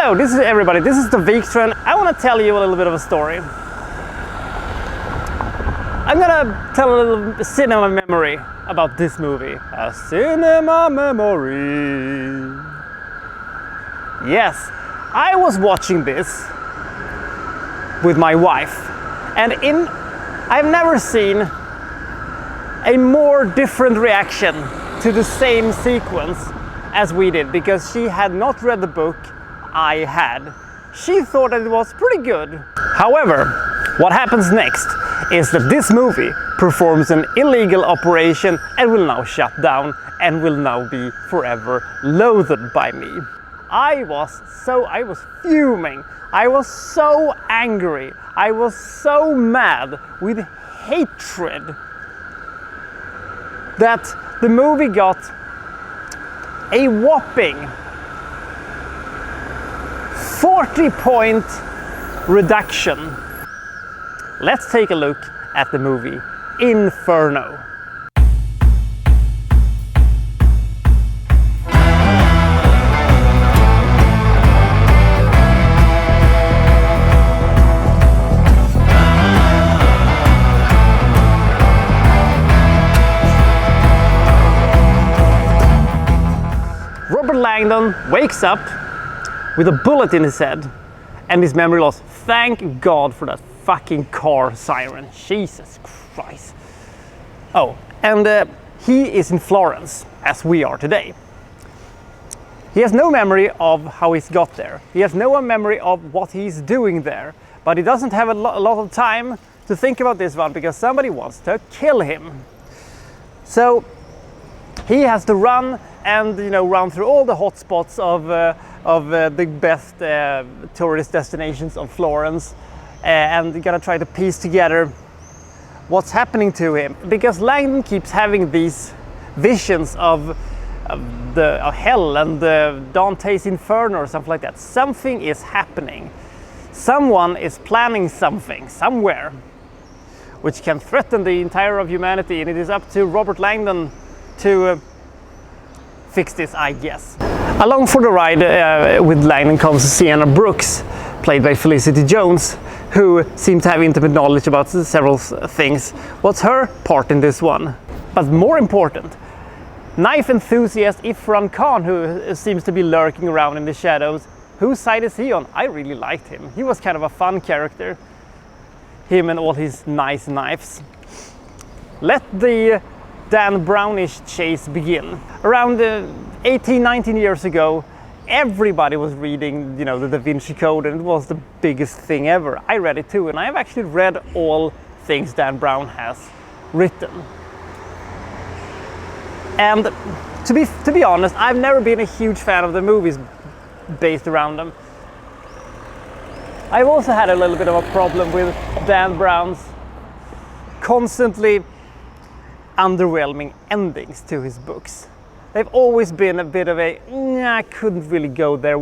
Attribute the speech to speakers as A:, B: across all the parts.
A: Hello, this is everybody. This is the Victor. I want to tell you a little bit of a story. I'm gonna tell a little cinema memory about this movie. A cinema memory. Yes, I was watching this with my wife, and I've never seen a more different reaction to the same sequence as we did, because she had not read the book I had. She thought that it was pretty good. However, what happens next is that this movie performs an illegal operation and will now shut down and will now be forever loathed by me. I was fuming. I was so angry. I was so mad with hatred that the movie got a whopping 40-point reduction. Let's take a look at the movie Inferno. Robert Langdon wakes up with a bullet in his head and his memory loss. Thank God for that fucking car siren. Jesus Christ. Oh, and he is in Florence, as we are today. He has no memory of how he's got there. He has no memory of what he's doing there. But he doesn't have a lot of time to think about this one, because somebody wants to kill him. So he has to run and run through all the hot spots of the best tourist destinations of Florence, and gonna try to piece together what's happening to him, because Langdon keeps having these visions of hell and Dante's Inferno or something like that. Something is happening. Someone is planning something somewhere which can threaten the entire of humanity, and it is up to Robert Langdon to fix this, I guess. Along for the ride with Langdon comes Sienna Brooks, played by Felicity Jones, who seemed to have intimate knowledge about several things. What's her part in this one? But more important, knife enthusiast Irfan Khan, who seems to be lurking around in the shadows. Whose side is he on? I really liked him. He was kind of a fun character. Him and all his nice knives. Let the Dan Brownish chase begin. Around 18-19 years ago, everybody was reading, the Da Vinci Code, and it was the biggest thing ever. I read it too, and I've actually read all things Dan Brown has written. And to be honest, I've never been a huge fan of the movies based around them. I've also had a little bit of a problem with Dan Brown's constantly underwhelming endings to his books. They've always been a bit of a, I couldn't really go there.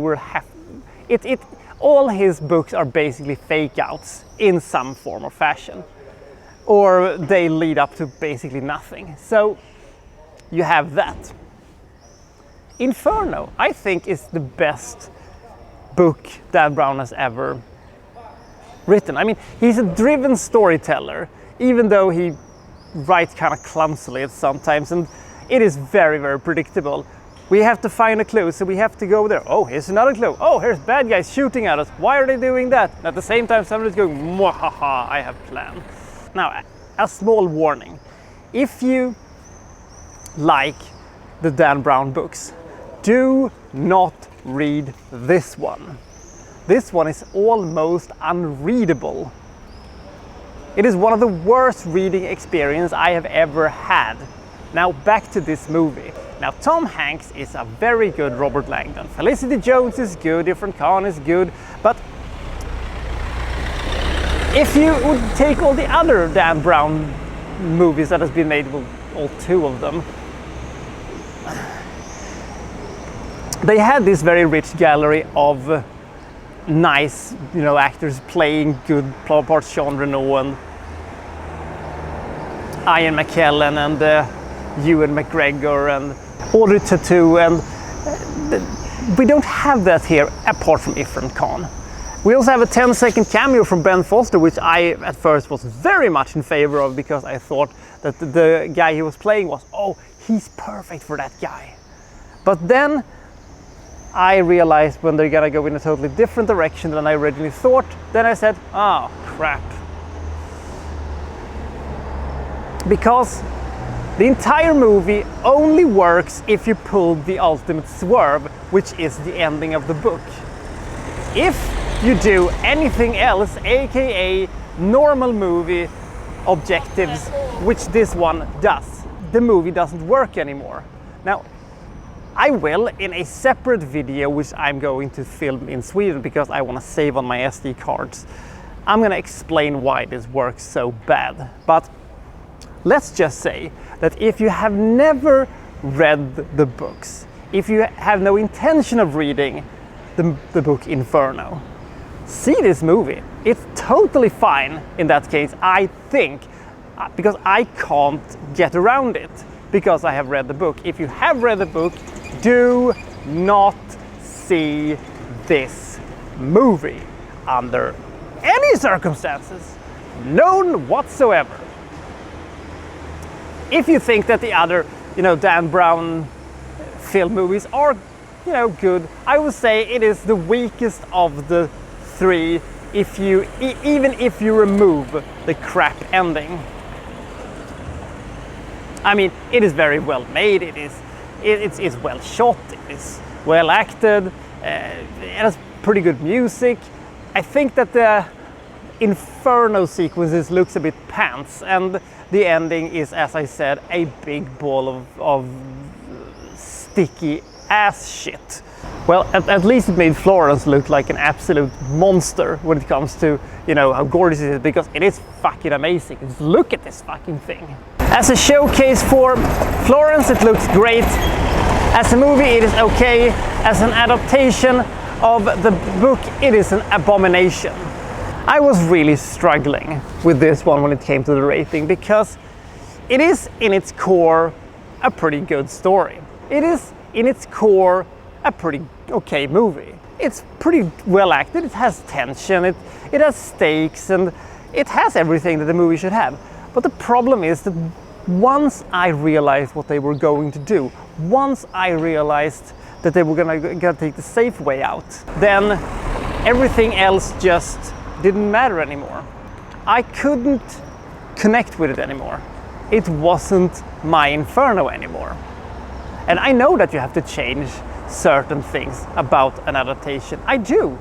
A: All his books are basically fake outs in some form or fashion, or they lead up to basically nothing. So you have that. Inferno, I think, is the best book Dan Brown has ever written. I mean, he's a driven storyteller, even though he writes kind of clumsily at sometimes, and it is very, very predictable. We have to find a clue, so we have to go there. Oh, here's another clue. Oh, here's bad guys shooting at us. Why are they doing that? And at the same time, somebody's going, mwahaha, I have planned. Now, a small warning. If you like the Dan Brown books, do not read this one. This one is almost unreadable. It is one of the worst reading experiences I have ever had. Now back to this movie. Now Tom Hanks is a very good Robert Langdon. Felicity Jones is good, Irfan Khan is good, but if you would take all the other Dan Brown movies that has been made, well, all two of them, they had this very rich gallery of nice, actors playing good parts. Sean Reno and Ian McKellen and Ewan McGregor and Audrey Tautou, and we don't have that here apart from Inferno. We also have a 10-second cameo from Ben Foster, which I at first was very much in favor of because I thought that the guy he was playing was, oh, he's perfect for that guy. But then I realized when they're gonna go in a totally different direction than I originally thought, then I said, oh crap. Because the entire movie only works if you pull the ultimate swerve, which is the ending of the book. If you do anything else, aka normal movie objectives, which this one does, the movie doesn't work anymore. Now, I will, in a separate video, which I'm going to film in Sweden because I want to save on my SD cards, I'm going to explain why this works so bad. But let's just say that if you have never read the books, if you have no intention of reading the book Inferno, see this movie. It's totally fine in that case, I think, because I can't get around it because I have read the book. If you have read the book, do not see this movie under any circumstances, none whatsoever. If you think that the other, Dan Brown film movies are, good, I would say it is the weakest of the three, even if you remove the crap ending. I mean, it is very well made, it's well shot, it is well acted, it has pretty good music. I think that the Inferno sequences looks a bit pants, and the ending is, as I said, a big ball of sticky ass shit. Well, at least it made Florence look like an absolute monster when it comes to, how gorgeous it is, because it is fucking amazing. Just look at this fucking thing. As a showcase for Florence, it looks great. As a movie, it is okay. As an adaptation of the book, it is an abomination. I was really struggling with this one when it came to the rating because it is in its core a pretty good story. It is in its core a pretty okay movie. It's pretty well acted, it has tension, it has stakes, and it has everything that the movie should have. But the problem is that once I realized what they were going to do, once I realized that they were gonna take the safe way out, then everything else just didn't matter anymore. I couldn't connect with it anymore. It wasn't my Inferno anymore. And I know that you have to change certain things about an adaptation. I do.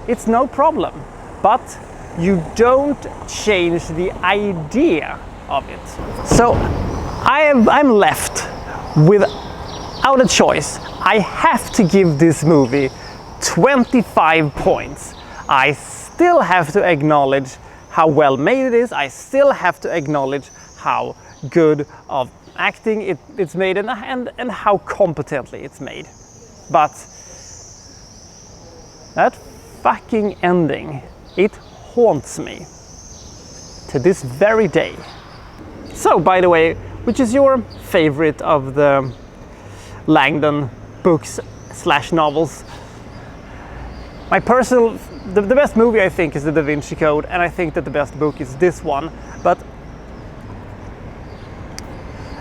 A: It's no problem. But you don't change the idea of it. So I'm left without a choice. I have to give this movie 25 points. I still have to acknowledge how well made it is. I still have to acknowledge how good of acting it's made and how competently it's made. But that fucking ending, it haunts me to this very day. So, by the way, which is your favorite of the Langdon books / novels? My personal, the best movie I think is the Da Vinci Code, and I think that the best book is this one. But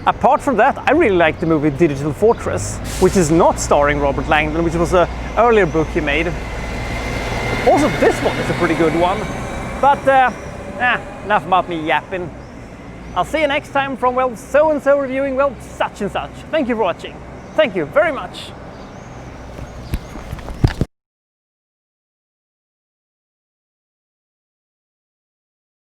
A: apart from that, I really like the movie Digital Fortress, which is not starring Robert Langdon, which was an earlier book he made. Also, this one is a pretty good one. But enough about me yapping. I'll see you next time from, well, so-and-so reviewing, well, such and such. Thank you for watching. Thank you very much.